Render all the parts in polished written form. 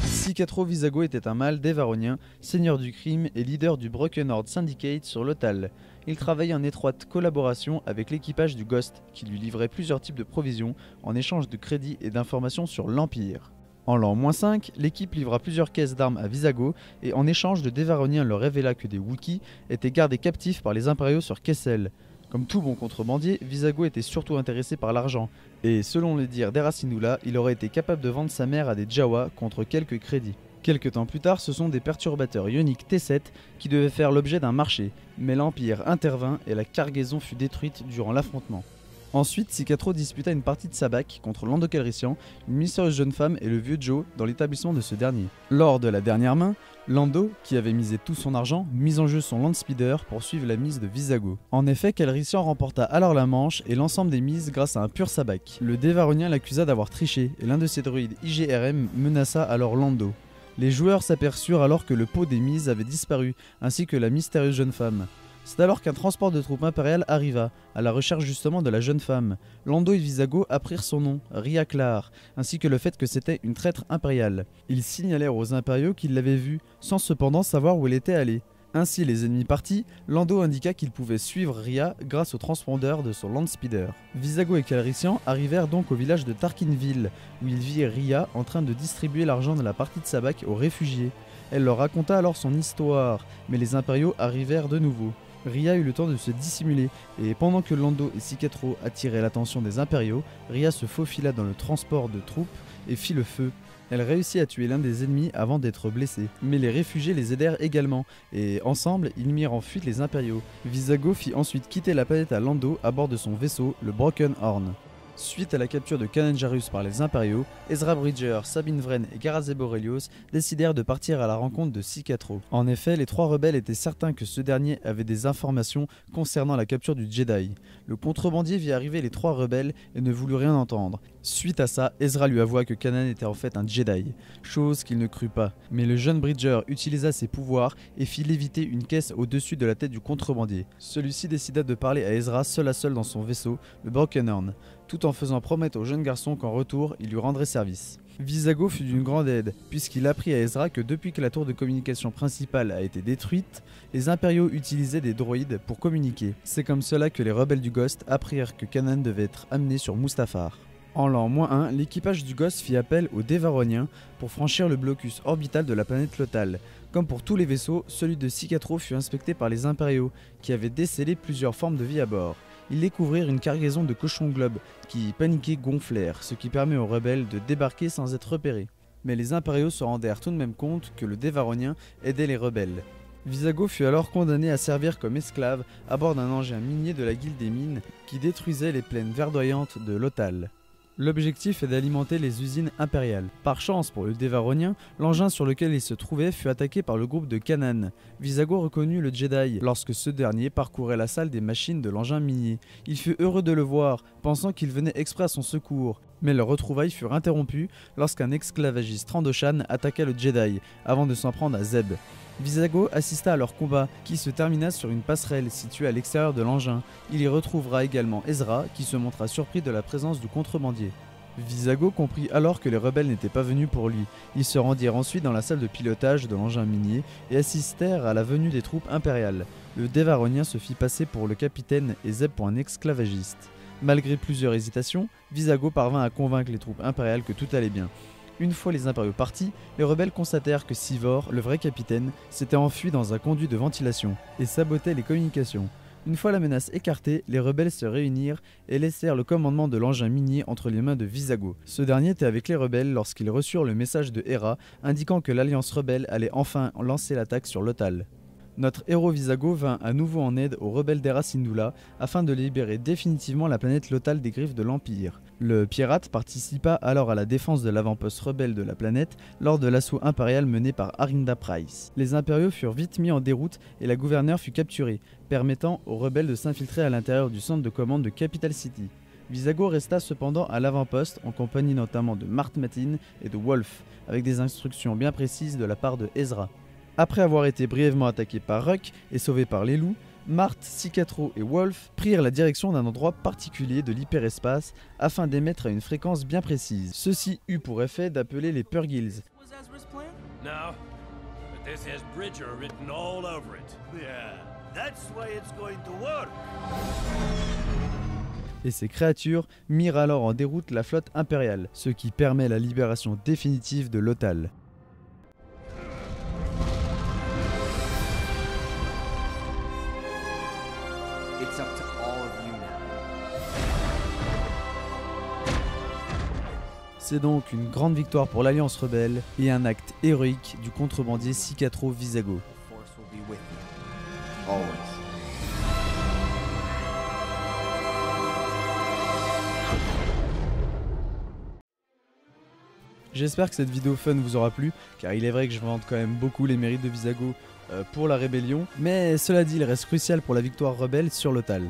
Cicatro Vizago était un mâle dévaronien, seigneur du crime et leader du Broken Horde Syndicate sur Lothal. Il travaillait en étroite collaboration avec l'équipage du Ghost, qui lui livrait plusieurs types de provisions en échange de crédits et d'informations sur l'Empire. En l'an -5, l'équipe livra plusieurs caisses d'armes à Vizago et en échange le dévaronien leur révéla que des Wookiees étaient gardés captifs par les impériaux sur Kessel. Comme tout bon contrebandier, Vizago était surtout intéressé par l'argent, et selon les dires d'Hera Syndulla, il aurait été capable de vendre sa mère à des Jawa contre quelques crédits. Quelque temps plus tard, ce sont des perturbateurs ioniques T7 qui devaient faire l'objet d'un marché, mais l'Empire intervint et la cargaison fut détruite durant l'affrontement. Ensuite, Cicatro disputa une partie de Sabak contre Lando Calrissian, une mystérieuse jeune femme et le vieux Joe dans l'établissement de ce dernier. Lors de la dernière main, Lando, qui avait misé tout son argent, mit en jeu son Landspeeder pour suivre la mise de Vizago. En effet, Calrissian remporta alors la manche et l'ensemble des mises grâce à un pur Sabak. Le dévaronien l'accusa d'avoir triché et l'un de ses droïdes IGRM menaça alors Lando. Les joueurs s'aperçurent alors que le pot des mises avait disparu, ainsi que la mystérieuse jeune femme. C'est alors qu'un transport de troupes impériales arriva, à la recherche justement de la jeune femme. Lando et Vizago apprirent son nom, Ria Clar, ainsi que le fait que c'était une traître impériale. Ils signalèrent aux impériaux qu'ils l'avaient vue, sans cependant savoir où elle était allée. Ainsi, les ennemis partis, Lando indiqua qu'il pouvait suivre Ria grâce au transpondeur de son Landspeeder. Vizago et Calrissian arrivèrent donc au village de Tarkinville, où ils virent Ria en train de distribuer l'argent de la partie de Sabak aux réfugiés. Elle leur raconta alors son histoire, mais les impériaux arrivèrent de nouveau. Ria eut le temps de se dissimuler, et pendant que Lando et Cicatro attiraient l'attention des impériaux, Ria se faufila dans le transport de troupes et fit le feu. Elle réussit à tuer l'un des ennemis avant d'être blessée. Mais les réfugiés les aidèrent également, et ensemble, ils mirent en fuite les impériaux. Vizago fit ensuite quitter la planète à Lando à bord de son vaisseau, le Broken Horn. Suite à la capture de Kanan Jarrus par les impériaux, Ezra Bridger, Sabine Wren et Garazeb Aurelius décidèrent de partir à la rencontre de Cicatro. En effet, les trois rebelles étaient certains que ce dernier avait des informations concernant la capture du Jedi. Le contrebandier vit arriver les trois rebelles et ne voulut rien entendre. Suite à ça, Ezra lui avoua que Kanan était en fait un Jedi, chose qu'il ne crut pas. Mais le jeune Bridger utilisa ses pouvoirs et fit léviter une caisse au-dessus de la tête du contrebandier. Celui-ci décida de parler à Ezra seul à seul dans son vaisseau, le Broken Horn, tout en faisant promettre au jeune garçon qu'en retour, il lui rendrait service. Vizago fut d'une grande aide, puisqu'il apprit à Ezra que depuis que la tour de communication principale a été détruite, les impériaux utilisaient des droïdes pour communiquer. C'est comme cela que les rebelles du Ghost apprirent que Kanan devait être amené sur Mustafar. En l'an -1, l'équipage du Ghost fit appel aux Dévaroniens pour franchir le blocus orbital de la planète Lothal. Comme pour tous les vaisseaux, celui de Cicatro fut inspecté par les impériaux, qui avaient décelé plusieurs formes de vie à bord. Ils découvrirent une cargaison de cochons globes qui, paniqués, gonflèrent, ce qui permet aux rebelles de débarquer sans être repérés. Mais les impériaux se rendèrent tout de même compte que le Dévaronien aidait les rebelles. Vizago fut alors condamné à servir comme esclave à bord d'un engin minier de la guilde des mines qui détruisait les plaines verdoyantes de Lothal. L'objectif est d'alimenter les usines impériales. Par chance pour le Dévaronien, l'engin sur lequel il se trouvait fut attaqué par le groupe de Kanan. Vizago reconnut le Jedi lorsque ce dernier parcourait la salle des machines de l'engin minier. Il fut heureux de le voir, pensant qu'il venait exprès à son secours. Mais leurs retrouvailles furent interrompues lorsqu'un esclavagiste Trandoshan attaqua le Jedi, avant de s'en prendre à Zeb. Vizago assista à leur combat, qui se termina sur une passerelle située à l'extérieur de l'engin. Il y retrouvera également Ezra, qui se montra surpris de la présence du contrebandier. Vizago comprit alors que les rebelles n'étaient pas venus pour lui. Ils se rendirent ensuite dans la salle de pilotage de l'engin minier et assistèrent à la venue des troupes impériales. Le Dévaronien se fit passer pour le capitaine et Zeb pour un esclavagiste. Malgré plusieurs hésitations, Vizago parvint à convaincre les troupes impériales que tout allait bien. Une fois les impériaux partis, les rebelles constatèrent que Sivor, le vrai capitaine, s'était enfui dans un conduit de ventilation et sabotait les communications. Une fois la menace écartée, les rebelles se réunirent et laissèrent le commandement de l'engin minier entre les mains de Vizago. Ce dernier était avec les rebelles lorsqu'ils reçurent le message de Hera indiquant que l'alliance rebelle allait enfin lancer l'attaque sur Lothal. Notre héros Vizago vint à nouveau en aide aux rebelles d'Hera Syndulla afin de libérer définitivement la planète Lothal des griffes de l'Empire. Le pirate participa alors à la défense de l'avant-poste rebelle de la planète lors de l'assaut impérial mené par Arinda Price. Les impériaux furent vite mis en déroute et la gouverneure fut capturée, permettant aux rebelles de s'infiltrer à l'intérieur du centre de commande de Capital City. Vizago resta cependant à l'avant-poste en compagnie notamment de Mart Matin et de Wolf, avec des instructions bien précises de la part de Ezra. Après avoir été brièvement attaqué par Ruck et sauvé par les loups, Marthe, Cicatro et Wolf prirent la direction d'un endroit particulier de l'hyperespace afin d'émettre à une fréquence bien précise. Ceci eut pour effet d'appeler les Purgils. No, but this has Bridger written all over it. Yeah, that's why it's going to work. Et ces créatures mirent alors en déroute la flotte impériale, ce qui permet la libération définitive de Lothal. It's up to all of you now. C'est donc une grande victoire pour l'Alliance rebelle et un acte héroïque du contrebandier Cicatro Vizago. The Force will be with you. Always. J'espère que cette vidéo fun vous aura plu, car il est vrai que je vante quand même beaucoup les mérites de Vizago pour la rébellion, mais cela dit, il reste crucial pour la victoire rebelle sur Lothal.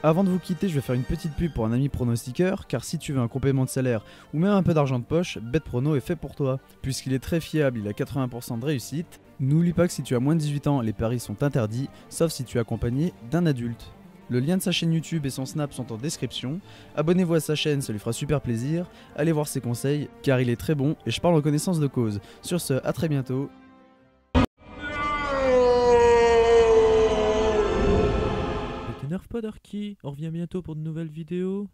Avant de vous quitter, je vais faire une petite pub pour un ami pronostiqueur, car si tu veux un complément de salaire ou même un peu d'argent de poche, BetProno est fait pour toi. Puisqu'il est très fiable, il a 80% de réussite. N'oublie pas que si tu as moins de 18 ans, les paris sont interdits, sauf si tu es accompagné d'un adulte. Le lien de sa chaîne YouTube et son Snap sont en description. Abonnez-vous à sa chaîne, ça lui fera super plaisir. Allez voir ses conseils, car il est très bon et je parle en connaissance de cause. Sur ce, à très bientôt. Ne t'énerve pas Darky, on revient bientôt pour de nouvelles vidéos.